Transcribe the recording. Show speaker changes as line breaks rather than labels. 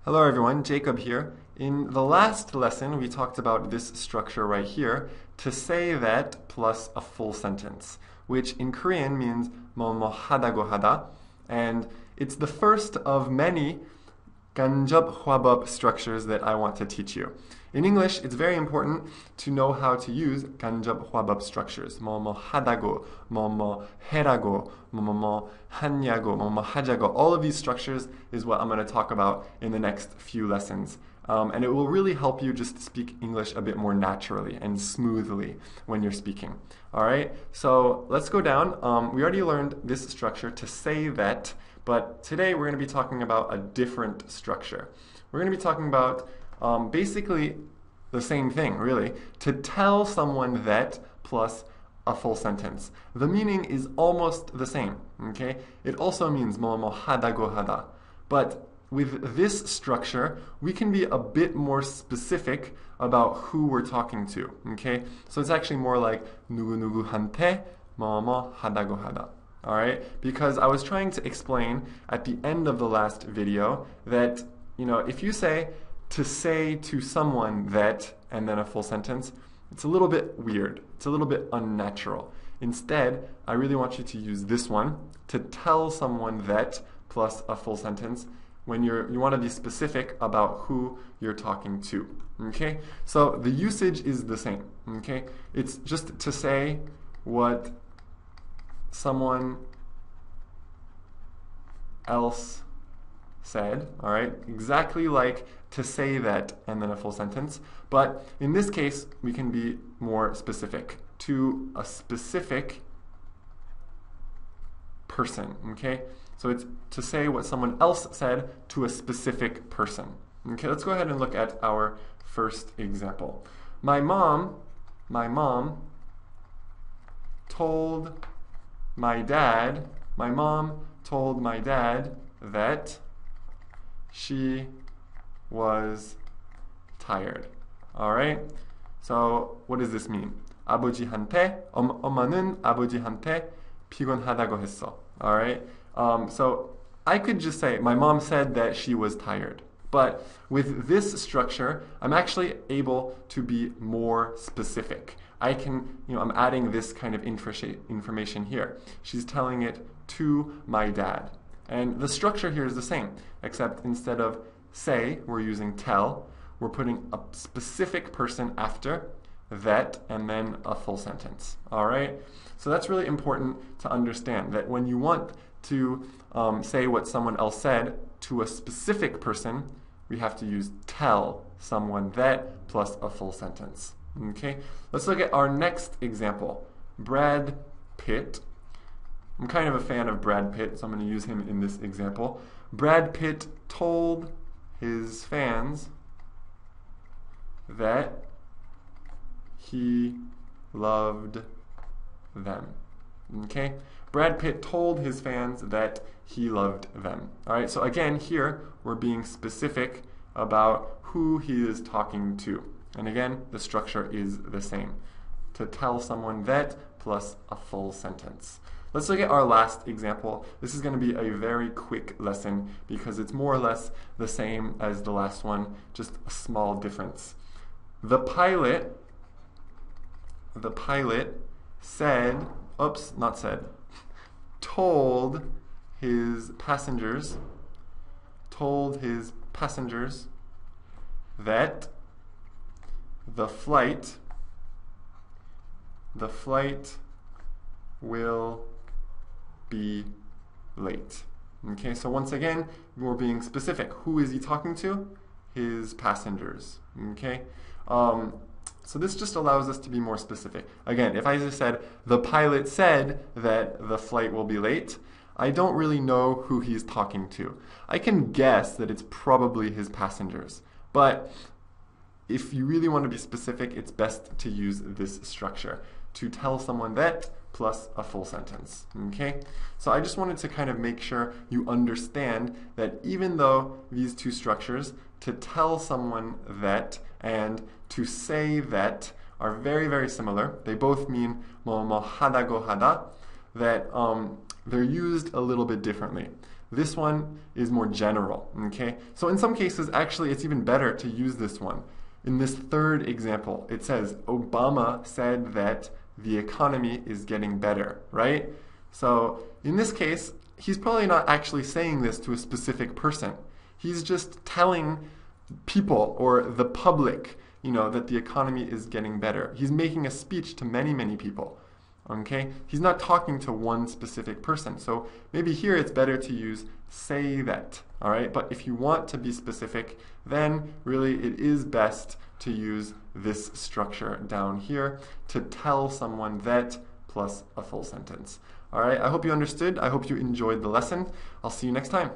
Hello everyone, Jacob here. In the last lesson, we talked about this structure right here, to say that plus a full sentence, which in Korean means 뭐뭐 하다고 하다, and it's the first of many 간접 화법 structures that I want to teach you. In English, it's very important to know how to use 간접 화법 structures. 뭐뭐 하다고, 뭐뭐 해라고, 뭐뭐 하냐고, 뭐뭐 하자고. All of these structures is what I'm going to talk about in the next few lessons. And it will really help you just speak English a bit more naturally and smoothly when you're speaking. All right, so let's go down. We already learned this structure to say that, but today we're going to be talking about a different structure. We're going to be talking about basically the same thing, really, to tell someone that plus a full sentence. The meaning is almost the same, okay? It also means 뭐뭐 하다고 하다. But with this structure, we can be a bit more specific about who we're talking to, okay? So it's actually more like 누구누구한테 뭐뭐 하다고 하다. All right? Because I was trying to explain at the end of the last video that, if you say to say to someone that and then a full sentence, it's a little bit weird. It's a little bit unnatural. Instead, I really want you to use this one to tell someone that plus a full sentence when you want to be specific about who you're talking to. Okay? So the usage is the same. Okay? It's just to say what someone else said, all right? Exactly like to say that and then a full sentence. But in this case, we can be more specific to a specific person, okay? So it's to say what someone else said to a specific person. Okay, let's go ahead and look at our first example. My mom told my mom told my dad that she was tired. Alright? So, what does this mean? 엄마는 아버지한테 피곤하다고 했어. Alright? So, I could just say, my mom said that she was tired. But with this structure, I'm actually able to be more specific. I'm adding this kind of information here. She's telling it to my dad. And the structure here is the same, except instead of say, we're using tell. We're putting a specific person after that and then a full sentence. All right? So that's really important to understand, that when you want to say what someone else said to a specific person, we have to use tell someone that plus a full sentence. Okay, let's look at our next example. Brad Pitt. I'm kind of a fan of Brad Pitt, so I'm going to use him in this example. Brad Pitt told his fans that he loved them. Okay? Brad Pitt told his fans that he loved them. All right, so again, here we're being specific about who he is talking to. And again, the structure is the same. To tell someone that plus a full sentence. Let's look at our last example. This is going to be a very quick lesson because it's more or less the same as the last one, just a small difference. The pilot said, told his passengers that the flight will be late. Okay, so once again, we're being specific. Who is he talking to? His passengers. Okay, so this just allows us to be more specific. Again, if I just said, the pilot said that the flight will be late, I don't really know who he's talking to. I can guess that it's probably his passengers, but if you really want to be specific, it's best to use this structure to tell someone that plus a full sentence. Okay? So I just wanted to kind of make sure you understand that even though these two structures, to tell someone that and to say that, are very, very similar, they both mean 뭐뭐 하다고 하다, that they're used a little bit differently. This one is more general, okay? So in some cases, actually, it's even better to use this one. In this third example, it says, Obama said that the economy is getting better, right? So in this case, he's probably not actually saying this to a specific person. He's just telling people or the public, that the economy is getting better. He's making a speech to many, many people. Okay? He's not talking to one specific person. So maybe here it's better to use say that. All right? But if you want to be specific, then really it is best to use this structure down here to tell someone that plus a full sentence. All right? I hope you understood. I hope you enjoyed the lesson. I'll see you next time.